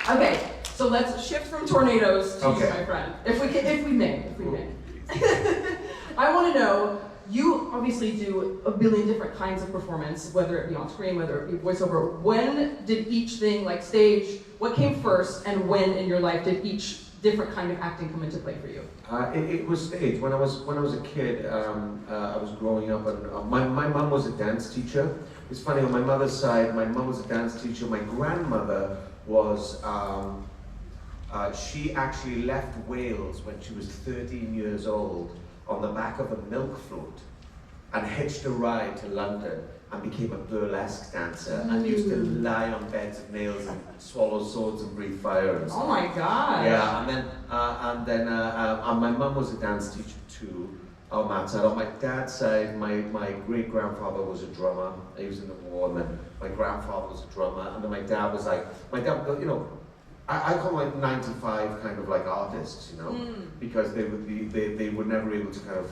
Okay, so let's shift from tornadoes to you, my friend. If we may. I want to know, you obviously do a billion different kinds of performance, whether it be on screen, whether it be voiceover. When did each thing, like stage, what came first, and when in your life did each different kind of acting come into play for you? It was stage. When I was a kid, I was growing up, and my mom was a dance teacher. It's funny, on my mother's side, my mom was a dance teacher. My grandmother was, she actually left Wales when she was 13 years old on the back of a milk float and hitched a ride to London and became a burlesque dancer and used to lie on beds of nails and swallow swords and breathe fire and stuff. Oh my God! Yeah, and then my mum was a dance teacher too on that side. On my dad's side, my great grandfather was a drummer. He was in the war, and then my grandfather was a drummer, and then my dad was like, you know, I call them like 95 kind of like artists, you know, because they were never able to kind of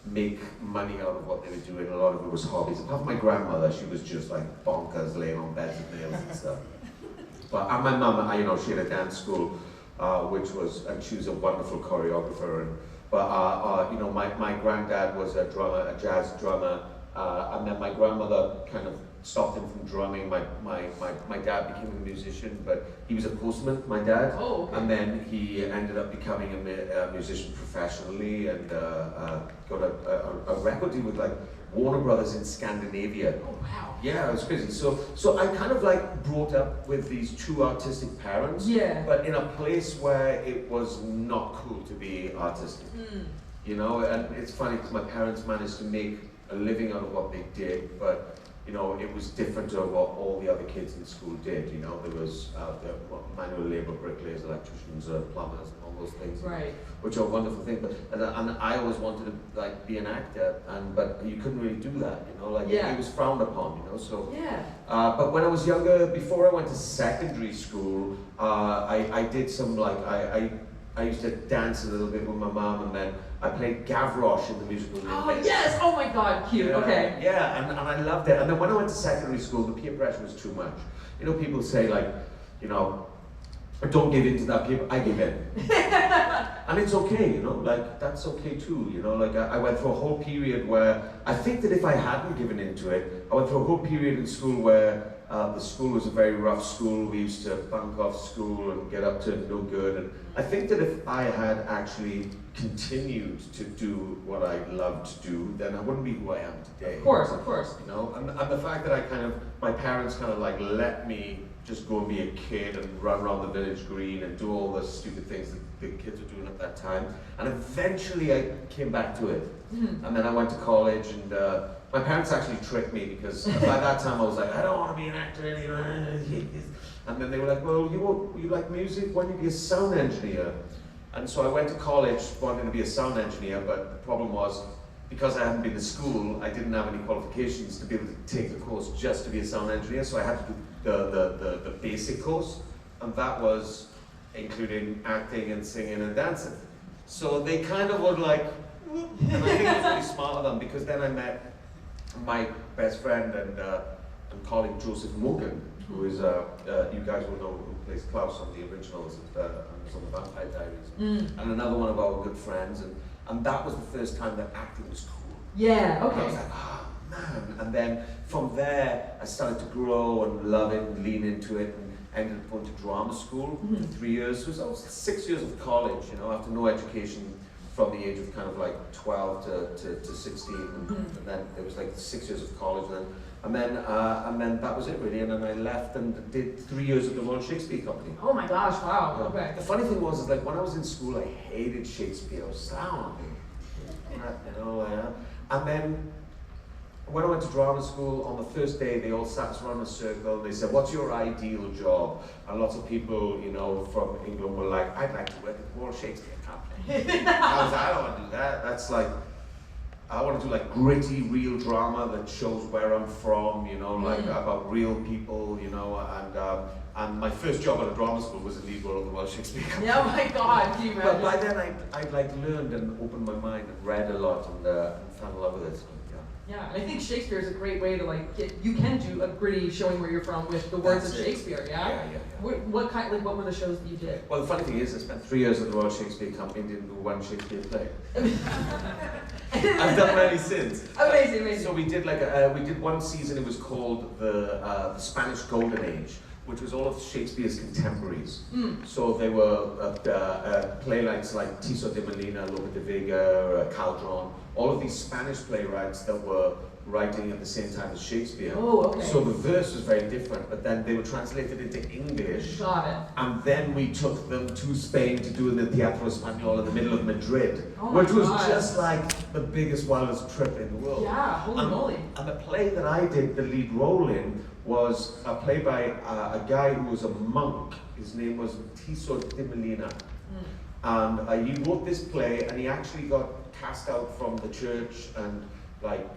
make money out of what they were doing. A lot of it was hobbies. Apart from my grandmother, she was just like bonkers, laying on beds of nails and stuff. But and my mum, you know, she had a dance school, which was, and she was a wonderful choreographer. But you know, my granddad was a drummer, a jazz drummer, and then my grandmother kind of stopped him from drumming. My dad became a musician, but he was a postman, my dad. Oh, okay. And then he ended up becoming a musician professionally and got a record deal with like Warner Brothers in Scandinavia. Oh wow. Yeah, it was crazy. So I kind of like brought up with these two artistic parents, but in a place where it was not cool to be artistic. You know, and it's funny because my parents managed to make a living out of what they did, but you know, it was different to what all the other kids in school did. You know, there was manual labor, bricklayers, electricians, plumbers, and all those things, right? Which are wonderful things. But and I always wanted to like be an actor, but you couldn't really do that. You know, like it was frowned upon. You know, so but when I was younger, before I went to secondary school, I did some like I used to dance a little bit with my mom, and then I played Gavroche in the musical. Oh yes! Oh my God, cute. Okay. Yeah, and I loved it. And then when I went to secondary school, the peer pressure was too much. You know, people say like, you know, don't give in to that peer. I give in, and it's okay. You know, like that's okay too. You know, like I went through a whole period where I think that if I hadn't given into it, I went through a whole period in school where the school was a very rough school. We used to bunk off school and get up to no good. And I think that if I had actually continued to do what I loved to do, then I wouldn't be who I am today. Of course. You know, and the fact that my parents kind of like let me just go and be a kid and run around the village green and do all the stupid things that the kids were doing at that time. And eventually I came back to it. And then I went to college, and my parents actually tricked me because by that time I was like, I don't want to be an actor anymore. And then they were like, well, you like music? Why don't you be a sound engineer? And so I went to college wanting to be a sound engineer, but the problem was, because I hadn't been to school, I didn't have any qualifications to be able to take the course just to be a sound engineer, so I had to do the basic course, and that was including acting and singing and dancing. So they kind of were like, and I think it was really smart of them, because then I met my best friend and colleague Joseph Morgan, who is, you guys will know, who plays Klaus on the originals and was on the Vampire Diaries, and another one of our good friends, and that was the first time that acting was cool. Yeah, okay. And I was like, oh man, and then from there I started to grow and love it and lean into it, and ended up going to drama school for 3 years. So it was 6 years of college, you know, after no education from the age of kind of like 12 to 16, and then it was like 6 years of college, and then that was it really, and then I left and did 3 years at the Royal Shakespeare Company. Oh my gosh, wow, okay. The funny thing was, is like when I was in school, I hated Shakespeare. I was sound, you know, and then when I went to drama school, on the first day, they all sat us around a circle, and they said, what's your ideal job? And lots of people, you know, from England were like, I'd like to work at the Royal Shakespeare Company. I was like, I don't want to do that. That's like, I want to do like gritty, real drama that shows where I'm from, you know, like about real people, you know, and my first job at a drama school was in lead role of the Royal Shakespeare Company. Yeah, oh my God, can you imagine? But by then I'd like learned and opened my mind and read a lot and fell in love with it. So, yeah. Yeah, and I think Shakespeare is a great way to like you can do a gritty showing where you're from with the words of Shakespeare, yeah? Yeah. What were the shows that you did? Well, the funny thing is, I spent 3 years at the Royal Shakespeare Company and didn't do one Shakespeare play. I've done many since. Amazing. So we did we did one season. It was called the Spanish Golden Age, which was all of Shakespeare's contemporaries. So they were playwrights like Tiso de Molina, Lope de Vega, Caldron, all of these Spanish playwrights that were writing at the same time as Shakespeare. Oh, okay. So the verse was very different, but then they were translated into English. Got it. And then we took them to Spain to do in the Teatro Español in the middle of Madrid, oh my which was God. just like the biggest, wildest trip in the world. Yeah, holy moly. And the play that I did the lead role in was a play by a guy who was a monk. His name was Tiso de Molina. And he wrote this play, and he actually got cast out from the church, and like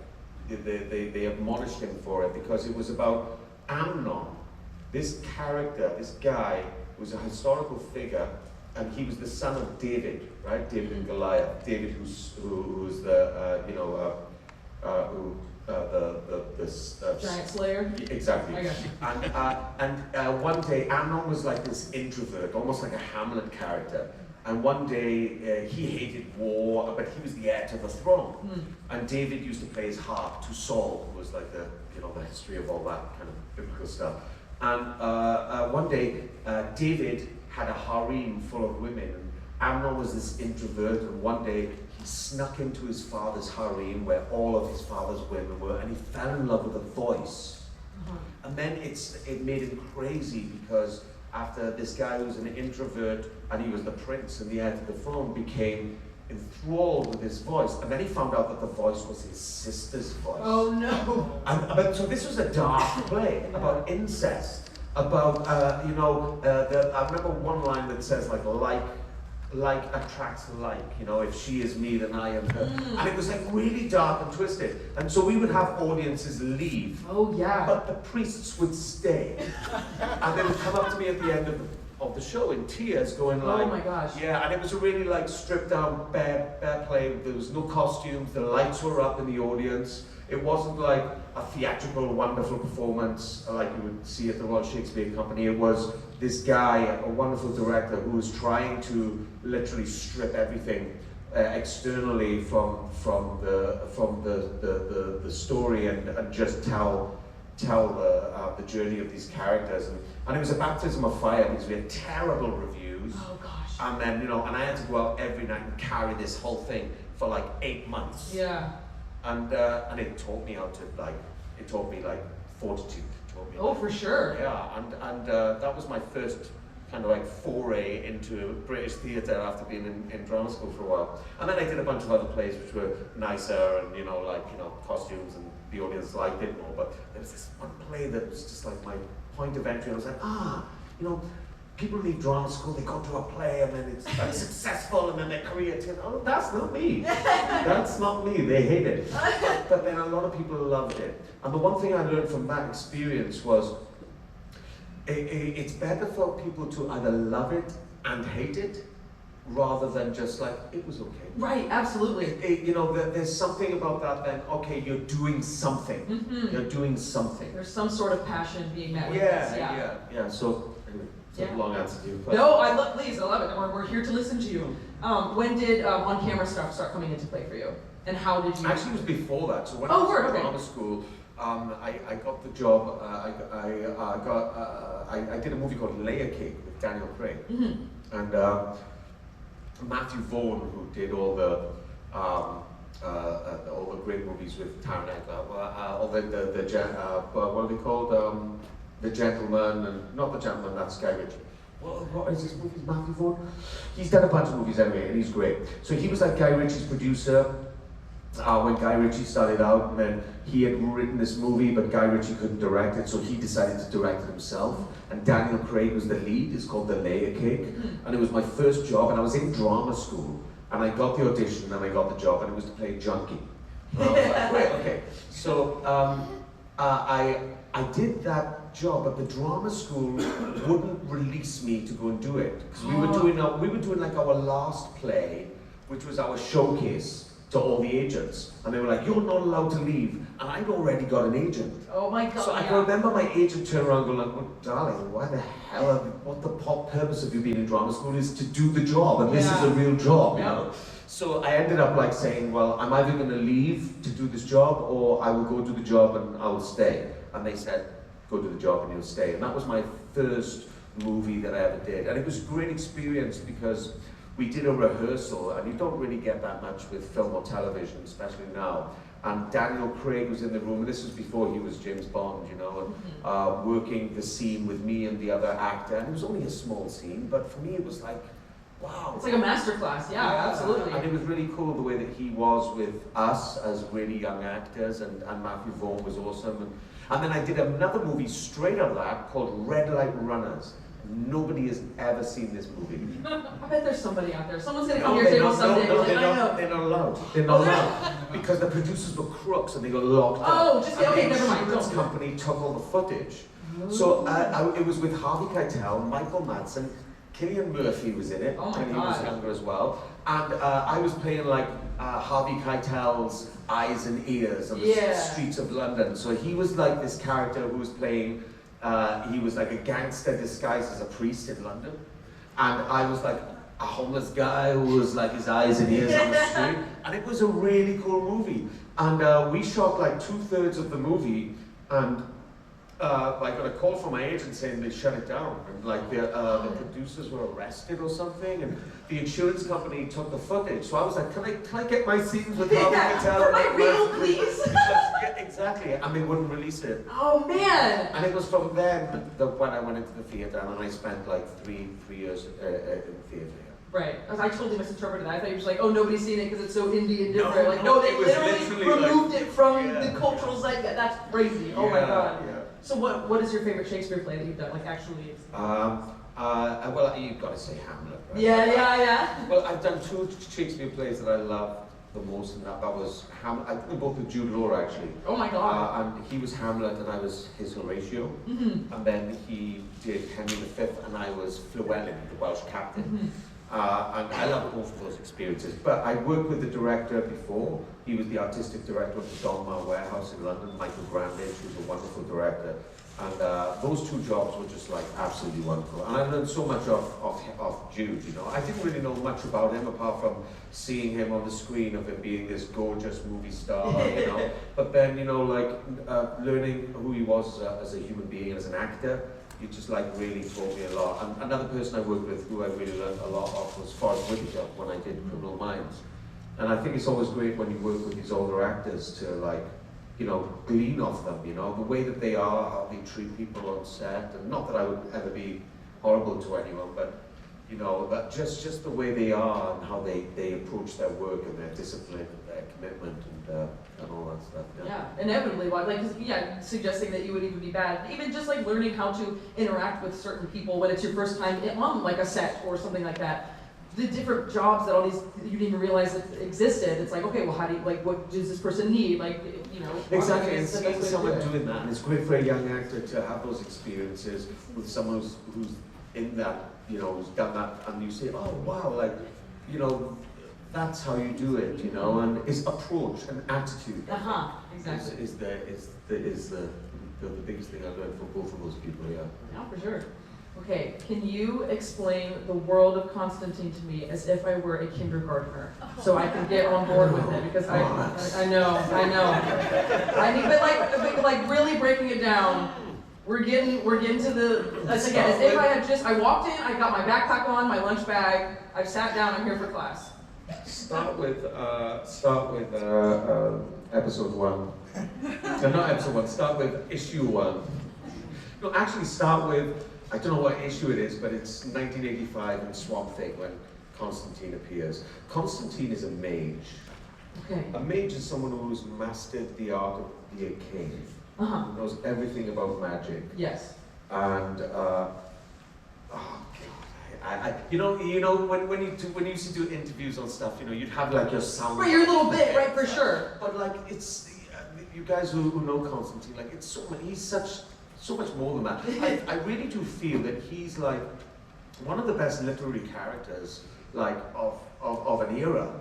they admonished him for it because it was about Amnon, this character, this guy was a historical figure, and he was the son of David, right? David and Goliath. David, who's the Giant Slayer? Exactly. I got you. And one day, Amnon was like this introvert, almost like a Hamlet character. And one day, he hated war, but he was the heir to the throne. And David used to play his harp to Saul, who was like the history of all that kind of biblical stuff. And one day, David had a harem full of women. And Amnon was this introvert, and one day he snuck into his father's harem where all of his father's women were, and he fell in love with a voice. And then it made him crazy because after this guy who was an introvert and he was the prince and the heir to the throne became enthralled with his voice, and then he found out that the voice was his sister's voice. Oh no! But so this was a dark play about incest, about I remember one line that says like attracts like, if she is me, then I am her. And it was like really dark and twisted. And so we would have audiences leave. Oh yeah. But the priests would stay. And they would come up to me at the end of the show in tears going like, oh my gosh. Yeah, and it was a really like stripped down, bare play. There was no costumes, the lights were up in the audience. It wasn't like a theatrical, wonderful performance like you would see at the Royal Shakespeare Company. It was this guy, a wonderful director, who was trying to literally strip everything externally from the story and just tell the journey of these characters. And it was a baptism of fire because we had terrible reviews. Oh gosh. And then and I had to go out every night and carry this whole thing for like 8 months. Yeah. And it taught me how to fortitude. Oh, for sure. Yeah, and that was my first kind of like foray into British theatre after being in drama school for a while. And then I did a bunch of other plays which were nicer and costumes, and the audience liked it more. But there was this one play that was just like my point of entry. I was like, people leave drama school, they go to a play, and then it's like successful, and then their career turns. Oh, that's not me. That's not me. They hate it. But then a lot of people loved it. And the one thing I learned from that experience was it's better for people to either love it and hate it, rather than just like, it was okay. Right, absolutely. There's something about that then, okay, you're doing something. Mm-hmm. You're doing something. There's some sort of passion being met with this. Yeah. So, anyway, it's a long answer to your question. No, I love it. We're here to listen to you. When did on-camera stuff start coming into play for you? And how did you... Actually, it was before that. So when I was in drama school, I got the job, I did a movie called Layer Cake with Daniel Craig. Mm-hmm. And Matthew Vaughn, who did all the great movies with Taron Egerton, all what are they called? The Gentleman, and not The Gentleman, that's Guy Ritchie. What is his movies, Matthew Vaughn? He's done a bunch of movies anyway, and he's great. So he was like Guy Ritchie's producer when Guy Ritchie started out, and then he had written this movie, but Guy Ritchie couldn't direct it, so he decided to direct it himself. And Daniel Craig was the lead. It's called The Layer Cake, and it was my first job, and I was in drama school, and I got the audition, and I got the job, and it was to play Junkie. And I was like, great, okay. So I did that job, but the drama school wouldn't release me to go and do it, because we were doing like our last play, which was our showcase to all the agents. And they were like, you're not allowed to leave. And I'd already got an agent. Oh my God. So I can remember my agent turn around going like, oh, darling, why the hell, what the purpose of you being in drama school is to do the job, and this is a real job, you know? So I ended up like saying, well, I'm either going to leave to do this job, or I will go do the job and I will stay. And they said, go do the job and you'll stay. And that was my first movie that I ever did. And it was a great experience because we did a rehearsal, and you don't really get that much with film or television, especially now. And Daniel Craig was in the room, and this was before he was James Bond, you know, and working the scene with me and the other actor. And it was only a small scene, but for me it was like, wow. It's like a masterclass, yeah, absolutely. And it was really cool the way that he was with us as really young actors, and Matthew Vaughn was awesome. And then I did another movie straight out of that called Red Light Runners. Nobody has ever seen this movie. I bet there's somebody out there. Someone's gonna come to your table someday. They're not allowed. They're not allowed. Because the producers were crooks and they got locked up. Oh, just okay, never mind. The insurance company took all the footage. So it was with Harvey Keitel, Michael Madsen, Cillian Murphy was in it when he was younger as well. And I was playing like Harvey Keitel's eyes and ears on the streets of London. So he was like this character who was playing, he was like a gangster disguised as a priest in London. And I was like a homeless guy who was like his eyes and ears on the street. And it was a really cool movie. And we shot like 2/3 of the movie, and I got a call from my agent saying they shut it down, and like the producers were arrested or something, and the insurance company took the footage. So I was like, can I get my scenes with Harvey Keitel? For my reel, please. Yeah, exactly, and they wouldn't release it. Oh man! And it was from then when I went into the theatre, and I spent like three years in the theatre. Right. I totally misinterpreted that. I thought you were just like, oh, nobody's seen it because it's so indie and different. No, they literally removed it from the cultural zeitgeist. That's crazy. Oh my God. Yeah. So what is your favorite Shakespeare play that you've done? Like actually? Well, you've got to say Hamlet, right? Yeah. Well, I've done 2 Shakespeare plays that I love the most, and that was Hamlet. I did both with Jude Law actually. Oh my God. And he was Hamlet, and I was his Horatio. And then he did Henry V, and I was Llewellyn, the Welsh captain. And I love both of those experiences. But I worked with the director before. He was the artistic director of the Donmar Warehouse in London, Michael Grandage, who's a wonderful director. And those 2 jobs were just like absolutely wonderful. And I learned so much of Jude, you know. I didn't really know much about him apart from seeing him on the screen of him being this gorgeous movie star, you know. But then, you know, like learning who he was as a human being, as an actor, it just like really taught me a lot. And another person I worked with who I really learned a lot of was Forrest Whitaker when I did Criminal Minds. And I think it's always great when you work with these older actors to like, you know, glean off them, you know, the way that they are, how they treat people on set. And not that I would ever be horrible to anyone, but you know, that just the way they are and how they approach their work and their discipline and their commitment and all that stuff. Yeah, inevitably, suggesting that you would even be bad. Even just like learning how to interact with certain people when it's your first time on like a set or something like that. The different jobs that all these, you didn't even realize that existed. It's like, okay, well, how do you, like, what does this person need? Like, you know. Exactly, and seeing someone doing that, and it's great for a young actor to have those experiences with someone who's in that, you know, who's done that, and you say, oh, wow, like, you know, that's how you do it, you know, and his approach and attitude exactly. is the biggest thing I've learned from both of those people, Yeah, for sure. Okay, can you explain the world of Constantine to me as if I were a kindergartner, so I can get on board with it? Because I know. I mean, but like really breaking it down. We're getting to the as if I walked in, I got my backpack on, my lunch bag, I've sat down, I'm here for class. Start with episode 1. No, not episode 1. Start with issue 1. No, actually start with. I don't know what issue it is, but it's 1985 in Swamp Thing when Constantine appears. Constantine is a mage. Okay. A mage is someone who's mastered the art of being a king. Who knows everything about magic. Yes. And you know, when you used to do interviews on stuff, you know, you'd have like your sound. Right, your little bit, right, for sure. But like, it's you guys who know Constantine, like, it's so much more than that. I really do feel that he's like one of the best literary characters, like of an era.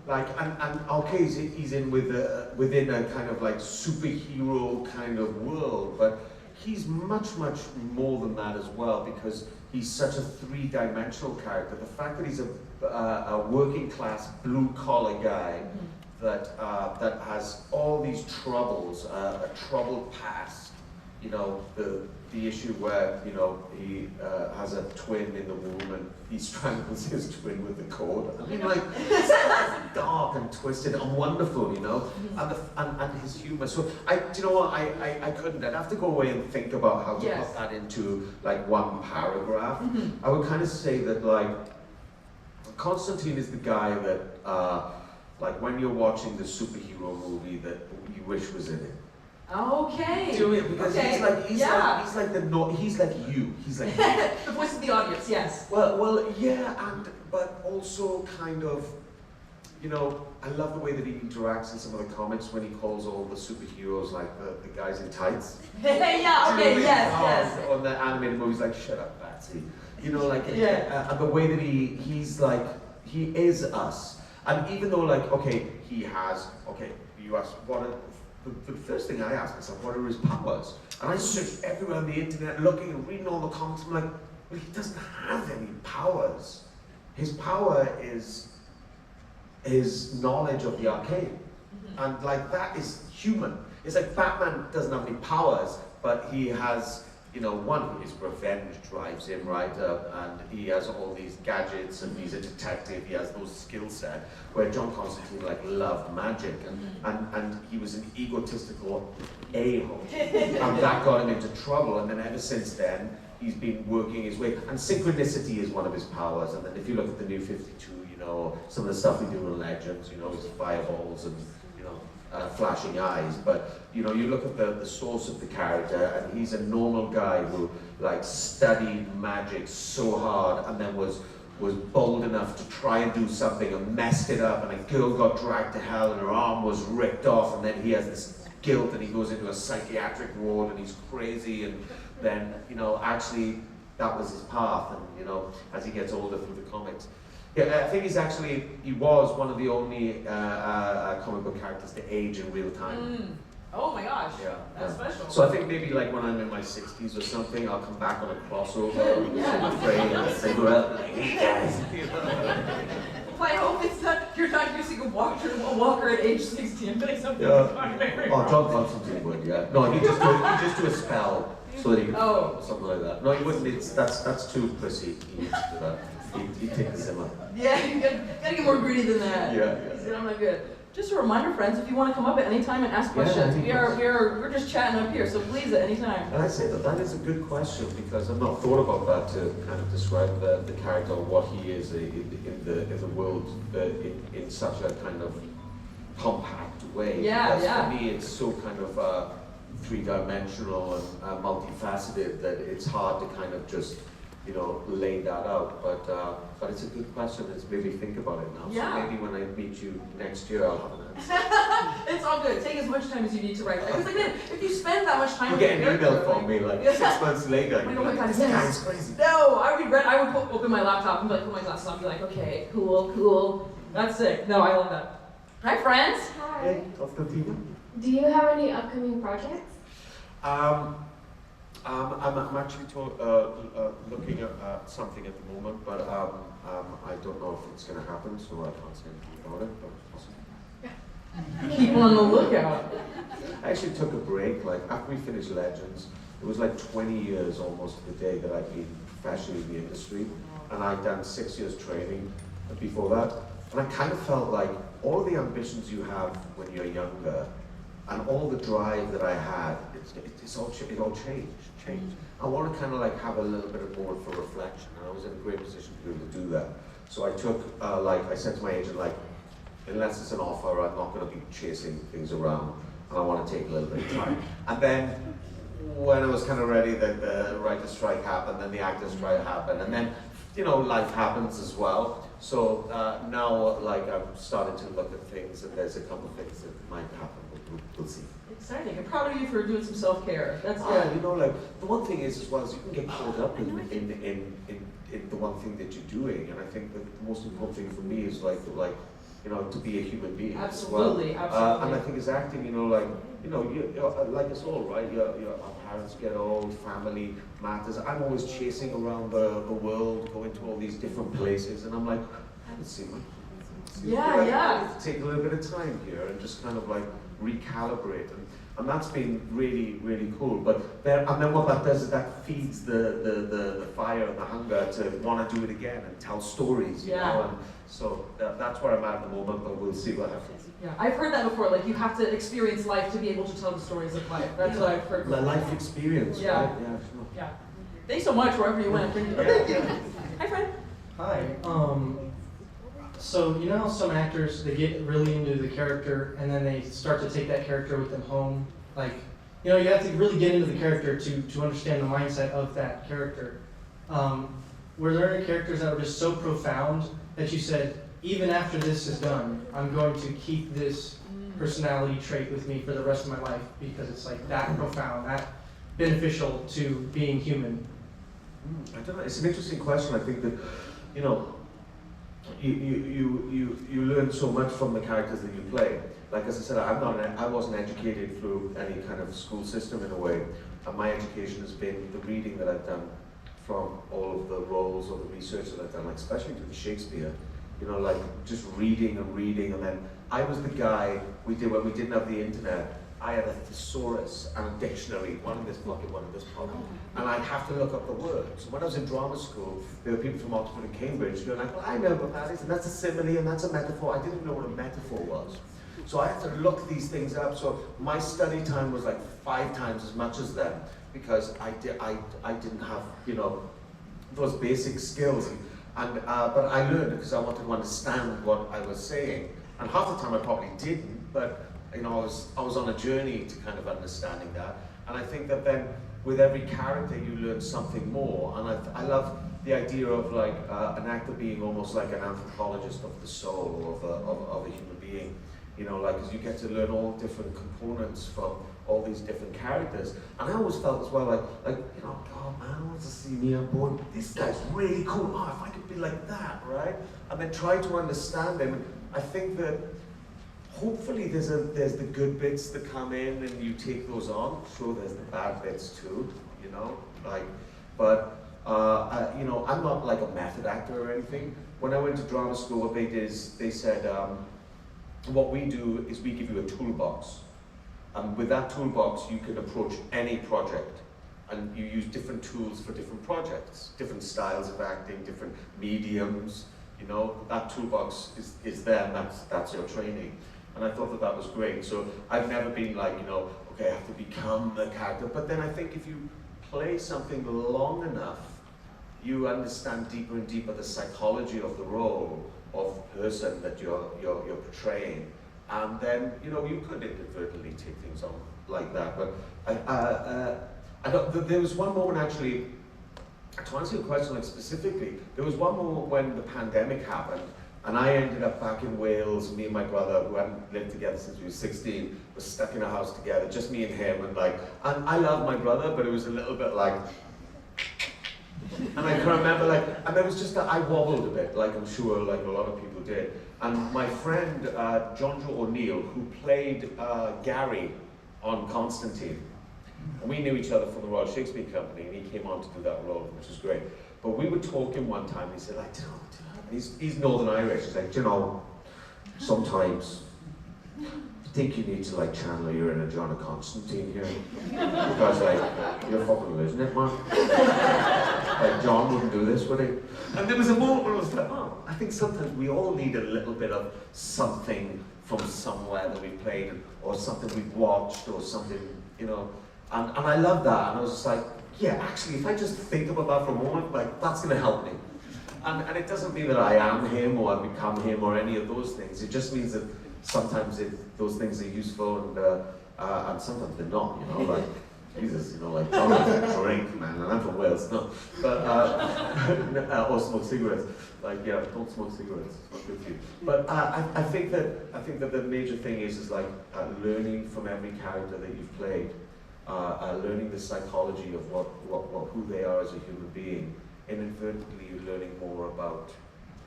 Like, and okay, he's in with within a kind of like superhero kind of world, but he's much more than that as well, because he's such a three-dimensional character. The fact that he's a working class blue collar guy that has all these troubles, a troubled past. You know, the issue where, you know, he has a twin in the womb and he strangles his twin with the cord. I mean, like, it's dark and twisted and wonderful, you know, and his humor. So, you know what, I couldn't. I'd have to go away and think about how to put that into, like, one paragraph. I would kind of say that, like, Constantine is the guy that, like, when you're watching the superhero movie that you wish was in it. Okay. Do it because he's like he's like you. He's like the voice of the audience. Yes. Well, yeah, but also kind of, you know, I love the way that he interacts in some of the comics when he calls all the superheroes like the guys in tights. Yeah. Okay. Yes. On the animated movies, like shut up, Batsy. You know, like and the way that he is us, and even though like you ask the first thing I ask myself, what are his powers? And I searched everywhere on the internet, looking and reading all the comics. I'm like, well, he doesn't have any powers. His power is his knowledge of the arcane, and like that is human. It's like Batman doesn't have any powers, but he has, you know, his revenge drives him, right? And he has all these gadgets, and he's a detective, he has those skill set, where John Constantine like loved magic, and he was an egotistical a-hole, and that got him into trouble, and then ever since then, he's been working his way, and synchronicity is one of his powers, and then if you look at the New 52, you know, some of the stuff we do in Legends, you know, it's fireballs and, you know, flashing eyes, but you know, you look at the source of the character, and he's a normal guy who like studied magic so hard, and then was bold enough to try and do something and messed it up, and a girl got dragged to hell and her arm was ripped off, and then he has this guilt and he goes into a psychiatric ward and he's crazy, and then, you know, actually that was his path, and you know, as he gets older through the comics. Yeah, I think he was one of the only comic book characters to age in real time. Oh my gosh, that's special. So I think maybe like when I'm in my 60s or something, I'll come back on a crossover with some friend and say, well, hey guys. Well, I hope it's not, you're not using a walker at age 60 and doing something. Oh, John Constantine would, yeah. No, he just do a spell so that he could, something like that. No, he wouldn't. That's too prissy. He used to do that. He'd take the simmer. Yeah, you gotta get more greedy than that. Yeah. I'm not good. Just a reminder, friends, if you want to come up at any time and ask questions, we're just chatting up here, so please at any time. And I say that is a good question, because I've not thought about that to kind of describe the character, what he is in the world in such a kind of compact way. Because for me, it's so kind of three-dimensional and multifaceted that it's hard to kind of just, you know, lay that out, but it's a good question. It's maybe think about it now. Yeah. So maybe when I meet you next year, I'll have an answer. It's all good. Take as much time as you need to write. Because again, if you spend that much time, you get an email from me like 6 months later. Oh my God, this guy's crazy. No, I would open my laptop and be like, put my glasses on, and be like, okay, cool. That's sick. No, I love that. Hi, friends. Hi. Hey, Constantine. Do you have any upcoming projects? I'm actually looking at something at the moment, but I don't know if it's going to happen, so I can't say anything about it, but possibly. Keep on the lookout. I actually took a break, like after we finished Legends, it was like 20 years almost to the day that I'd been professionally in the industry, and I'd done 6 years training before that, and I kind of felt like all the ambitions you have when you're younger, and all the drive that I had, it all changed. I want to kind of like have a little bit of board for reflection, and I was in a great position to be able to do that. So I took, I said to my agent, like, unless it's an offer, I'm not going to be chasing things around, and I want to take a little bit of time. And then, when I was kind of ready, the writer's strike happened, then the actor's strike happened, and then, you know, life happens as well. So now, like, I'm starting to look at things, and there's a couple of things that might happen. We'll see. Exciting. I'm proud of you for doing some self-care. That's good. You know, like, the one thing is, as well, is you can get caught up in the one thing that you're doing, and I think that the most important thing for me is like to be a human being Absolutely, as well. absolutely. And I think as acting, you're like us all, right? Our parents get old, family matters. I'm always chasing around the world, going to all these different places, and I'm like, I haven't seen much. Yeah. Take a little bit of time here and just kind of like recalibrate, and that's been really, really cool. But then what that does is that feeds the fire and the hunger to want to do it again and tell stories, you know. And so that's where I'm at the moment, but we'll see what happens. Yeah, I've heard that before. Like you have to experience life to be able to tell the stories of life. That's what I've heard. Life experience, yeah. Right? Yeah, sure. Yeah. Thanks so much wherever you went. Thank you. Hi, friend. Hi. So you know how some actors, they get really into the character and then they start to take that character with them home? Like, you have to really get into the character to understand the mindset of that character. Were there any characters that were just so profound that you said, even after this is done, I'm going to keep this personality trait with me for the rest of my life because it's like that profound, that beneficial to being human? I don't know. It's an interesting question. I think that, you learn so much from the characters that you play. Like as I said, I wasn't educated through any kind of school system in a way, and my education has been the reading that I've done from all of the roles or the research that I've done, like especially to the Shakespeare. Like just reading, and then I was the guy when we didn't have the internet. I had a thesaurus and a dictionary, one in this pocket, one in this pocket, and I'd have to look up the words. So when I was in drama school, there were people from Oxford and Cambridge going like, well, I know what that is, and that's a simile, and that's a metaphor. I didn't even know what a metaphor was. So I had to look these things up. So my study time was like 5 times as much as them, because I didn't have, those basic skills. But I learned it because I wanted to understand what I was saying. And half the time I probably didn't, but I was on a journey to kind of understanding that. And I think that then with every character you learn something more. And I love the idea of like an actor being almost like an anthropologist of the soul of a human being. Like as you get to learn all different components from all these different characters. And I always felt as well like oh man, I want to see me on board. This guy's really cool. Oh, if I could be like that, right? And then try to understand him. I think that hopefully there's the good bits that come in and you take those on. Sure, there's the bad bits too, but I'm not like a method actor or anything. When I went to drama school, what they did is they said, what we do is we give you a toolbox. And with that toolbox, you can approach any project. And you use different tools for different projects, different styles of acting, different mediums. That toolbox is there, and that's your training. And I thought that was great. So I've never been like, okay, I have to become the character. But then I think if you play something long enough, you understand deeper and deeper the psychology of the role of person that you're portraying. And then, you could inadvertently take things on like that. But there was one moment actually, to answer your question like specifically, there was one moment when the pandemic happened, and I ended up back in Wales. Me and my brother, who hadn't lived together since we were 16, was stuck in a house together, just me and him. And I love my brother, but it was a little bit like, and I can remember and there was just that I wobbled a bit, like I'm sure like a lot of people did. And my friend, John O'Neill, who played Gary on Constantine, and we knew each other from the Royal Shakespeare Company, and he came on to do that role, which was great. But we were talking one time, and he said, like, he's Northern Irish, he's like, sometimes I think you need to like channel your inner John Constantine here. Because you're fucking losing it, man. Like John wouldn't do this, would he? And there was a moment where I was like, oh, I think sometimes we all need a little bit of something from somewhere that we've played, or something we've watched, or something, And I love that, and I was just like, yeah, actually, if I just think about that for a moment, like, that's gonna help me. And it doesn't mean that I am him, or I become him, or any of those things. It just means that sometimes those things are useful, and sometimes they're not, like, Jesus, like, don't have to drink, man, and I'm from Wales, no. But, or smoke cigarettes. Like, yeah, don't smoke cigarettes, it's not good for you. But I think that the major thing is like, learning from every character that you've played. Learning the psychology of who they are as a human being. Inadvertently, you're learning more about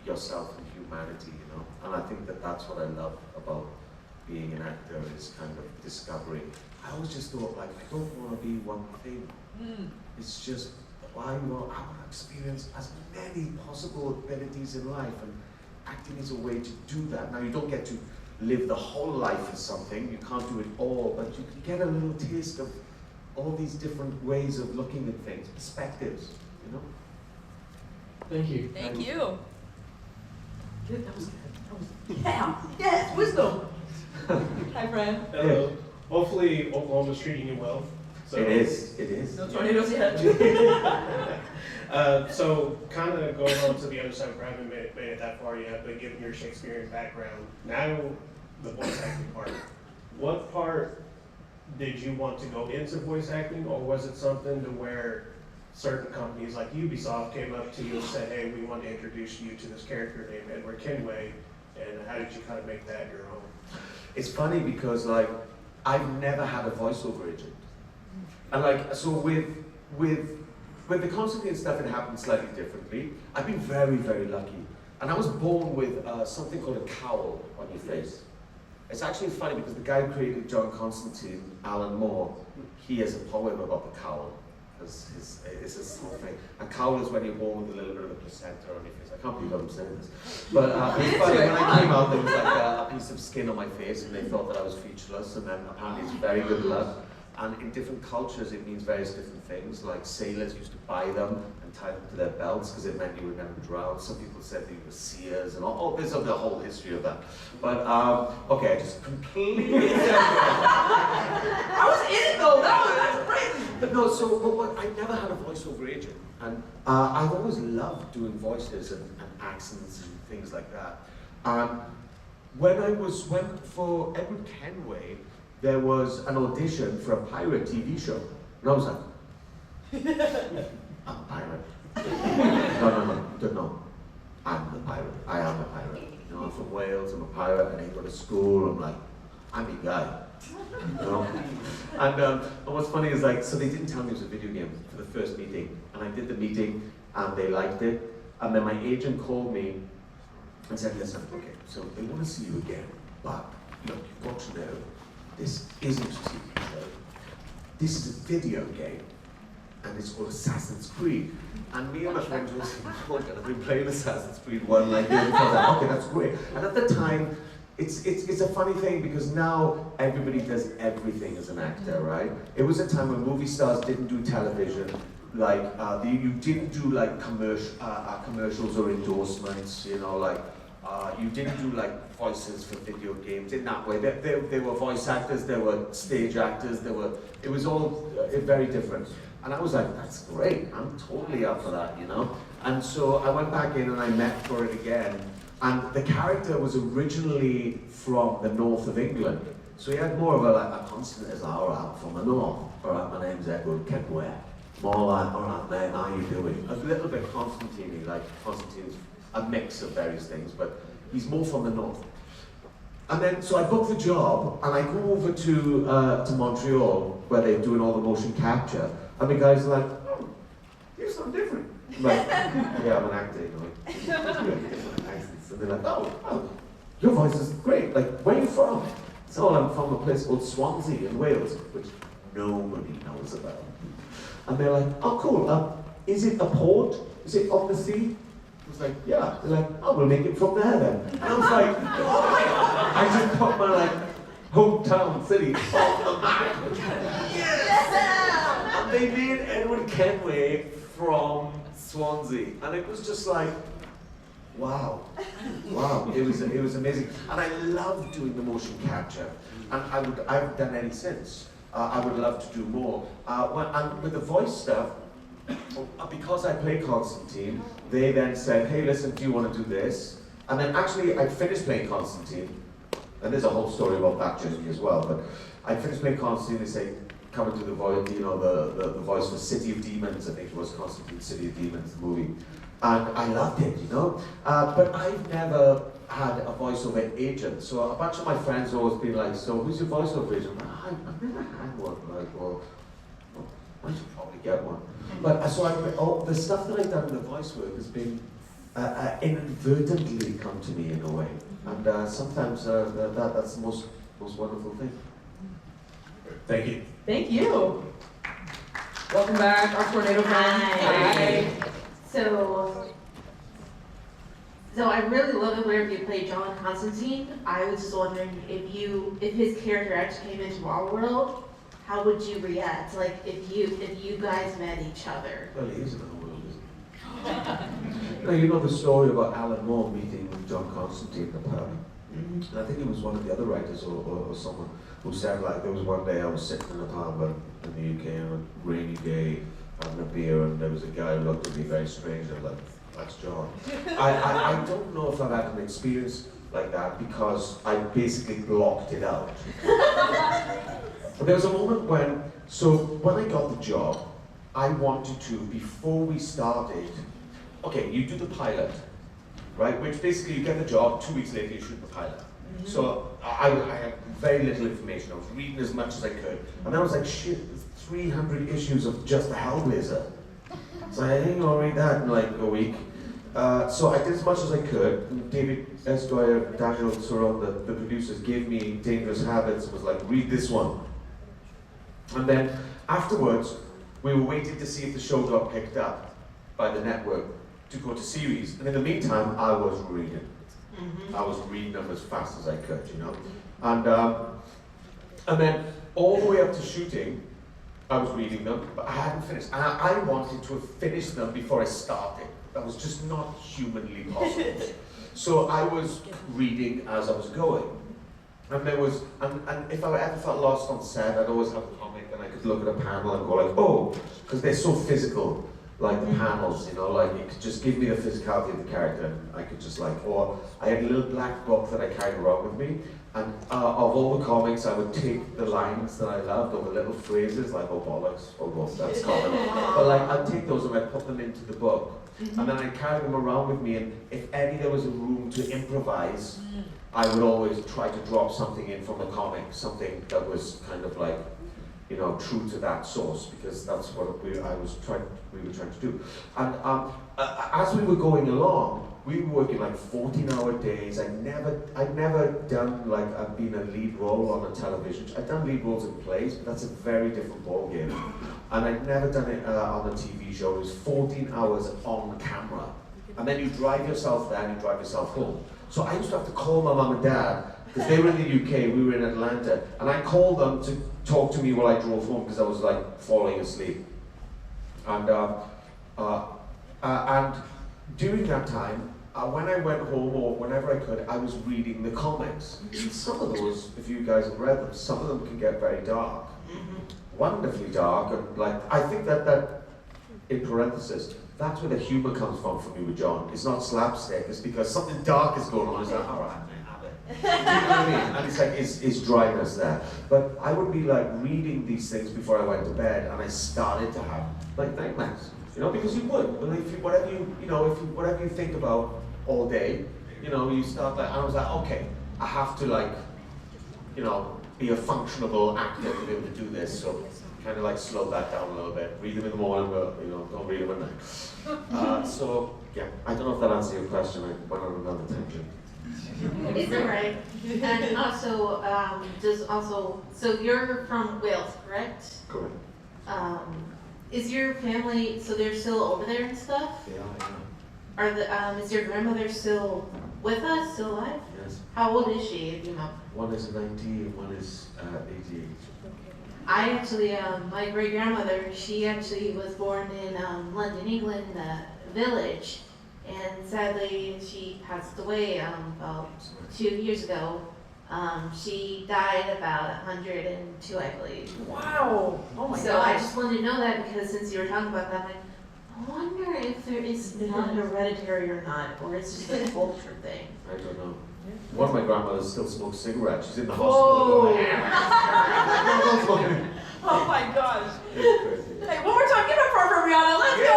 yourself and humanity, you know. And I think that that's what I love about being an actor, is kind of discovering. I always just thought, like, I don't want to be one thing. It's just, I want to experience as many possible abilities in life, and acting is a way to do that. Now, you don't get to live the whole life as something, you can't do it all, but you can get a little taste of all these different ways of looking at things, perspectives, you know? Thank you. Thank you. Good, that was good. That was, yeah, yes, wisdom. Hi, friend. Hello. Hopefully Oklahoma's treating you well. So, It is. No tornadoes yet. So kind of going on to the other side, we haven't made it that far yet, but given your Shakespearean background, now the voice acting part. What part did you want to go into voice acting, or was it something to where certain companies like Ubisoft came up to you and said, hey, we want to introduce you to this character named Edward Kenway, and how did you kind of make that your own? It's funny because, like, I've never had a voiceover agent. And like, so with the Constantine stuff, it happened slightly differently. I've been very, very lucky. And I was born with something called a cowl on your face. It's actually funny because the guy who created John Constantine, Alan Moore, he has a poem about the cowl. It's his whole thing. A cowl is when you're born with a little bit of a placenta on your face. I can't believe I'm saying this. But it's funny, when I came out, there was like a piece of skin on my face, and they thought that I was featureless, and then apparently it's very good luck. And in different cultures, it means various different things. Like sailors used to buy them and tie them to their belts because it meant you were never drowned. Some people said they were seers, and all there's the whole history of that. But okay, I just completely. I was in it though. That's crazy. But no, but I never had a voiceover agent, and I've always loved doing voices and accents and things like that. When for Edward Kenway, there was an audition for a pirate TV show, and I was like, I'm a pirate. No, I'm the pirate. I am a pirate. You know, I'm from Wales. I'm a pirate. I didn't go to school. I'm like, I'm a guy. You know? And what's funny is, like, so they didn't tell me it was a video game for the first meeting, and I did the meeting, and they liked it, and then my agent called me and said, listen, okay, so they want to see you again, but look, you've got to know, this isn't a TV show. This is a video game, and it's called Assassin's Creed. And me and my friends were saying, oh my God, I've been playing Assassin's Creed 1 like this. I was like, okay, that's great. And at the time, it's a funny thing because now everybody does everything as an actor, right? It was a time when movie stars didn't do television, like you didn't do like commercials or endorsements, you know, like you didn't do like voices for video games in that way. They were voice actors, they were stage actors, it was all very different. And I was like, that's great, I'm totally up for that, you know? And so I went back in and I met for it again. And the character was originally from the north of England. So he had more of a constant as, all right, from the north. All right, my name's Edward Kenway. More like, all right, mate, how you doing? A little bit Constantine-y, like Constantine's a mix of various things, but he's more from the north. And then, so I booked the job, and I go over to Montreal, where they're doing all the motion capture, and the guys are like, oh, you sound different. I'm like, yeah, I'm an actor, you know, like, different accents. And they're like, oh, your voice is great, like, where are you from? So I'm from a place called Swansea in Wales, which nobody knows about. And they're like, oh, cool, is it a port? Is it on the sea? I was like, yeah. They're like, oh, we'll make it from there then. And I was like, oh my God. I just put my, like, hometown city on the map. Yes! And they made Edward Kenway from Swansea. And it was just like, wow. It was amazing. And I loved doing the motion capture. And I haven't done any since. I would love to do more. And with the voice stuff, because I play Constantine, they then said, hey, listen, do you want to do this? And then actually, I finished playing Constantine, and there's a whole story about that journey as well, but I finished playing Constantine, they say, come and do the voice, you know, the voice for City of Demons, I think it was Constantine, City of Demons, the movie. And I loved it, you know? But I've never had a voiceover agent, so a bunch of my friends have always been like, so who's your voiceover agent? I've never had one, like, well, I should probably get one. But so the stuff that I've done in the voice work has been inadvertently come to me in a way. And sometimes that's the most wonderful thing. Thank you. Thank you. Welcome back, our tornado friend. Hi. So I really love it whenever you play John Constantine. I was just wondering if his character actually came into our world, how would you react? Like if you guys met each other. Well, he is in the world, isn't he? You know the story about Alan Moore meeting John Constantine in the pub. And I think it was one of the other writers or someone who said, like, there was one day I was sitting in a pub in the UK on a rainy day having a beer, and there was a guy who looked at me very strange. I was like, that's John. I don't know if I've had an experience like that because I basically blocked it out. But there was a moment when I got the job, I wanted to, before we started, okay, you do the pilot, right? Which basically you get the job, 2 weeks later you shoot the pilot. So I had very little information. I was reading as much as I could. And then I was like, shit, there's 300 issues of just the Hellblazer. So I think I'll read that in like a week. So I did as much as I could. And David Esquire, Daniel Soron, the producers, gave me Dangerous Habits and was like, read this one. And then afterwards, we were waiting to see if the show got picked up by the network to go to series. And in the meantime, I was reading. I was reading them as fast as I could, you know. And then all the way up to shooting, I was reading them, but I hadn't finished. And I wanted to have finished them before I started. That was just not humanly possible. So I was reading as I was going. And there was, and if I ever felt lost on set, I'd always have a comic and I could look at a panel and go like, oh, because they're so physical, like the panels, you know, like it could just give me the physicality of the character. And I could just like, or I had a little black book that I carried around with me, and of all the comics, I would take the lines that I loved, or the little phrases like, oh bollocks, oh well, that's common. But like, I'd take those and I'd put them into the book, and then I'd carry them around with me, and if any there was a room to improvise, I would always try to drop something in from the comic, something that was kind of like, you know, true to that source, because that's what we were trying to do. And as we were going along, we were working like 14-hour days. I'd never done like, I've been a lead role on a television. I'd done lead roles in plays, but that's a very different ballgame. And I'd never done it on a TV show. It was 14 hours on camera. And then you drive yourself there and you drive yourself home. So I used to have to call my mum and dad, because they were in the UK, we were in Atlanta, and I called them to talk to me while I drove home, because I was like falling asleep. And during that time, when I went home or whenever I could, I was reading the comics. And some of those, if you guys have read them, some of them can get very dark, wonderfully dark, and like, I think that in parenthesis, that's where the humor comes from for me with John. It's not slapstick, it's because something dark is going on. It's like, all right, man, have it. Do you know what I mean? And it's like, it's dryness there. But I would be like reading these things before I went to bed, and I started to have like nightmares. You know, because you would. Well, if you, whatever you think about all day, you know, you start like, and I was like, okay, I have to like, you know, be a functionable actor to be able to do this. So kind of like slow that down a little bit. Read them in the morning, but you know, don't read them at night. So yeah, I don't know if that answers your question. I went on another tangent. It's alright. And also, so you're from Wales, correct? Correct. Is your family, so they're still over there and stuff? Yeah. Is your grandmother still with us, still alive? Yes. How old is she, if you know? One is 90 and one is 88. I actually, my great grandmother, she actually was born in London, England, in a village, and sadly she passed away about 2 years ago. She died about 102, I believe. Wow! Oh my So gosh. I just wanted to know that, because since you were talking about that, I'm like, I wonder if there is not hereditary or not, or it's just a culture thing. I don't know. One of my grandmothers still smokes cigarettes. She's in the Whoa. hospital. Oh my gosh. It's crazy. Hey, one more time, give it up for Rihanna, let's go!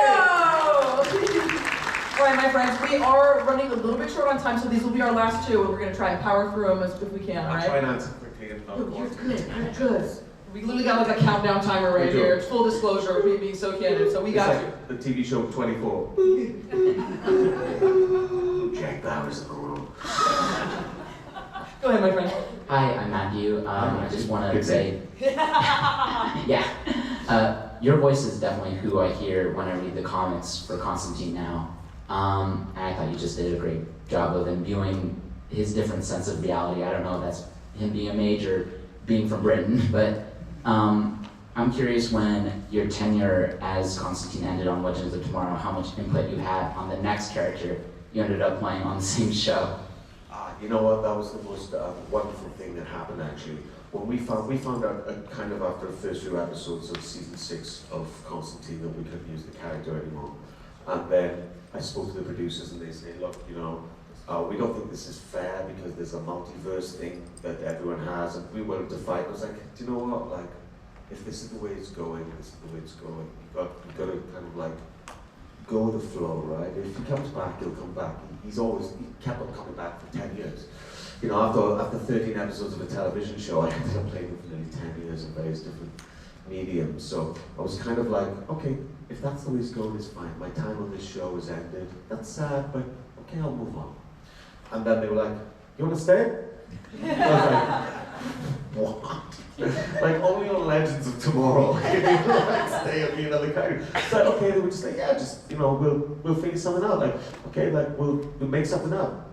All right, my friends, we are running a little bit short on time, so these will be our last two, and we're gonna try and power through them as if we can, all I'll right? try and answer quickly if not. You're good, you're good. We literally got like a countdown timer right here. It's full disclosure of me being so candid, so we got you. The TV show 24. Jack Bauer's in the room. Go ahead, my friend. Hi, I'm Matthew. I just want to say, yeah, your voice is definitely who I hear when I read the comics for Constantine now. And I thought you just did a great job of imbuing his different sense of reality. I don't know if that's him being a mage or being from Britain, but I'm curious, when your tenure as Constantine ended on Legends of Tomorrow, how much input you had on the next character you ended up playing on the same show. You know what? That was the most wonderful thing that happened actually. When we found out kind of after the first few episodes of season 6 of Constantine that we couldn't use the character anymore, and then I spoke to the producers and they said, look, you know, we don't think this is fair because there's a multiverse thing that everyone has, and we wanted to fight. I was like, do you know what? Like, if this is the way it's going, this is the way it's going. You got to kind of like go with the flow, right? If he comes back, he'll come back. He kept on coming back for 10 years. You know, after 13 episodes of a television show, I ended up playing him for nearly 10 years in various different mediums. So I was kind of like, okay, if that's the way it's going, it's fine. My time on this show has ended. That's sad, but okay, I'll move on. And then they were like, you want to stay? I was like, what? Like, only on Legends of Tomorrow can you like stay and be another character. So okay, they were just like, yeah, just, you know, we'll figure something out. Like, okay, like we'll make something up.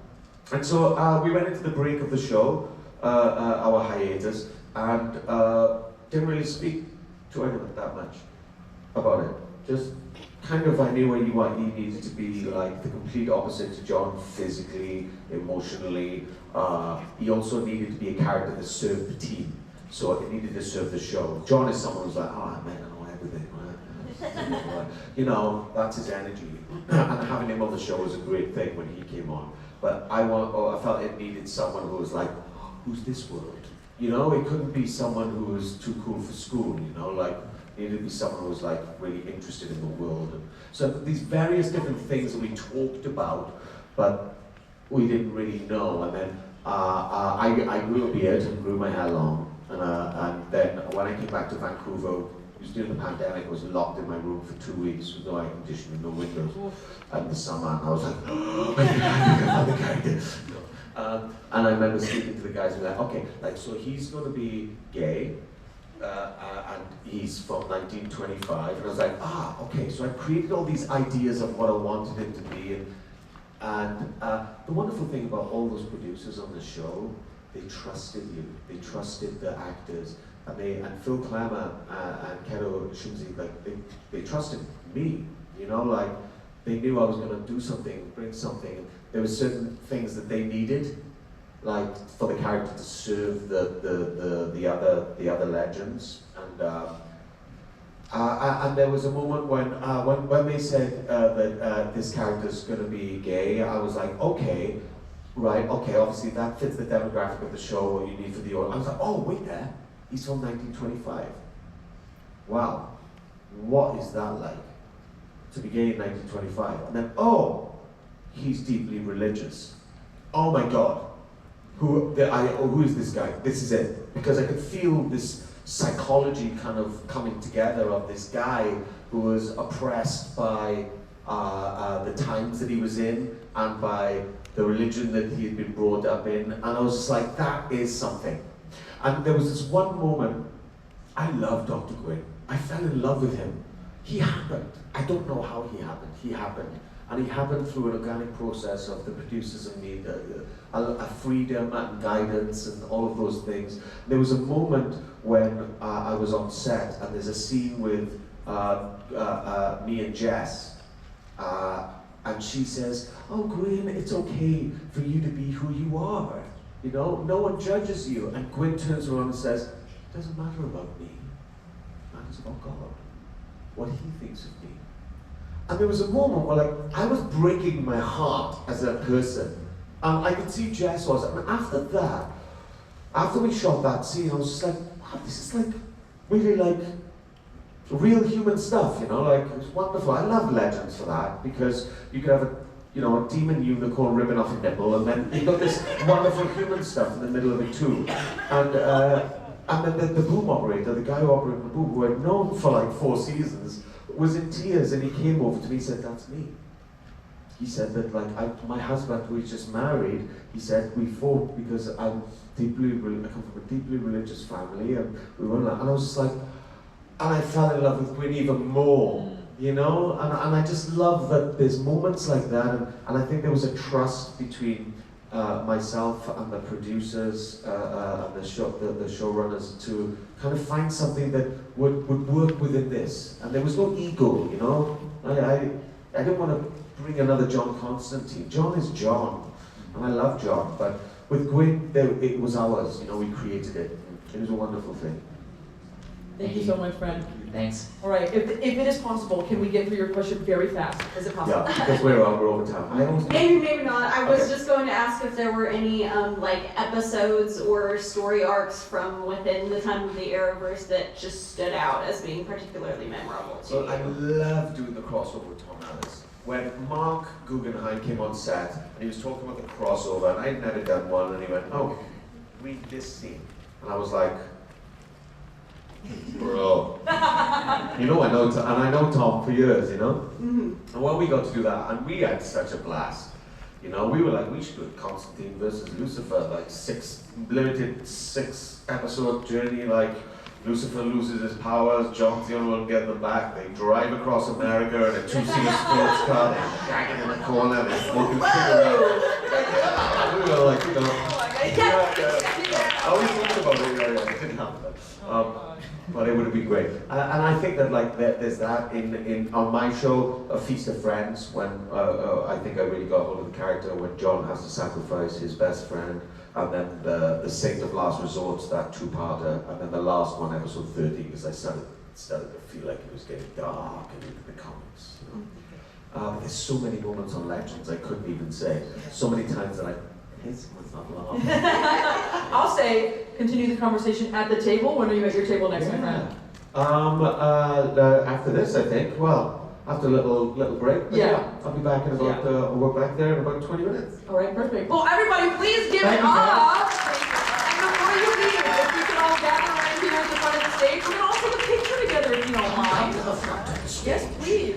And so we went into the break of the show, our hiatus, and didn't really speak to anyone that much about it. Just kind of, I knew where he needed to be, like the complete opposite to John, physically, emotionally. He also needed to be a character that served the team. So it needed to serve the show. John is someone who's like, oh man, I know everything, right? You know, that's his energy. And having him on the show was a great thing when he came on. But I felt it needed someone who was like, who's this world? You know, it couldn't be someone who was too cool for school, you know, like, it needed to be someone who was like really interested in the world. And so these various different things that we talked about, but we didn't really know. And then I grew a beard and grew my hair long. And then when I came back to Vancouver, it was during the pandemic, I was locked in my room for 2 weeks with no air conditioning, no windows, in the summer, and I was like, oh, I can find the character. And I remember speaking to the guys who were like, okay, like, so he's going to be gay, and he's from 1925, and I was like, okay, so I created all these ideas of what I wanted him to be, and the wonderful thing about all those producers on the show, they trusted you, they trusted the actors, and Phil Klemmer and Keto Shumzi, like, they trusted me, you know, like, they knew I was going to do something, bring something. There were certain things that they needed, like for the character to serve the other legends, and there was a moment when they said that this character's going to be gay. I was like, okay, right, okay, obviously that fits the demographic of the show, what you need for the audience. I was like, oh wait there, he's from 1925. Wow, what is that like to be gay in 1925? And then, oh, he's deeply religious. Oh my God. Who is this guy? This is it. Because I could feel this psychology kind of coming together of this guy who was oppressed by the times that he was in and by the religion that he had been brought up in. And I was just like, that is something. And there was this one moment, I loved Dr. Gwyn. I fell in love with him. He happened. I don't know how he happened. He happened. And he happened through an organic process of the producers and me, a freedom and guidance and all of those things. There was a moment when I was on set, and there's a scene with me and Jess, and she says, oh, Gwyn, it's okay for you to be who you are. You know, no one judges you. And Gwyn turns around and says, it doesn't matter about me. It matters about God, what he thinks of me. And there was a moment where, like, I was breaking my heart as a person. I could see Jess was. And after that, after we shot that scene, I was just like, wow, this is like, really like, real human stuff, you know? Like, it was wonderful. I love Legends for that, because you could have a demon unicorn ripping off a nipple, and then you've got this wonderful human stuff in the middle of it too. And And then the boom operator, the guy who operated the boom, who I'd known for like 4 seasons, was in tears, and he came over to me and said, "That's me." He said that, like, my husband, we just married, he said, we fought because I come from a deeply religious family, and we were like, and I was just like, and I fell in love with Gwyn even more, you know? And I just love that there's moments like that, and I think there was a trust between myself and the producers and the showrunners to kind of find something that would work within this. And there was no ego, you know? I didn't want to bring another John Constantine. John is John, and I love John, but with Gwyn, it was ours, you know, we created it. It was a wonderful thing. Thank you so much, friend. Thanks. All right, if it is possible, can we get through your question very fast? Is it possible? Yeah, because we're over time. I always Maybe not. I was Okay. just going to ask if there were any like episodes or story arcs from within the time of the Arrowverse that just stood out as being particularly memorable to So you. I love doing the crossover with Tom Ellis. When Mark Guggenheim came on set, and he was talking about the crossover, and I'd never done one, and he went, "Oh, read this scene." And I was like, bro. You know, I know Tom for years, you know? And when we got to do that, and we had such a blast. You know, we were like, we should do a Constantine versus Lucifer, like limited 6 episode journey, like Lucifer loses his powers, John's the only one getting them back, they drive across America in a 2-seater sports car, they drag it in the corner, they're smoking cigarettes. We were like, you know, I always think about it, it didn't happen. But it would have been great. And I think that like there's that in on my show, A Feast of Friends, when I think I really got hold of the character when John has to sacrifice his best friend, and then the Saint of Last Resort, that 2-parter, and then the last one, episode 30, because I started to feel like it was getting dark and into the comics. You know? There's so many moments on Legends I couldn't even say. So many times that I piss myself laughing. I'll say, continue the conversation at the table. When are you at your table next, my friend? After this, I think. Well, after a little break. But Yeah. I'll be back in about. We're back there in about 20 minutes. All right, perfect. Well, everybody, please give Thank it you, up. And before you leave, if we can all gather right here at the front of the stage, we're gonna all take a picture together if you don't mind. Yes, please.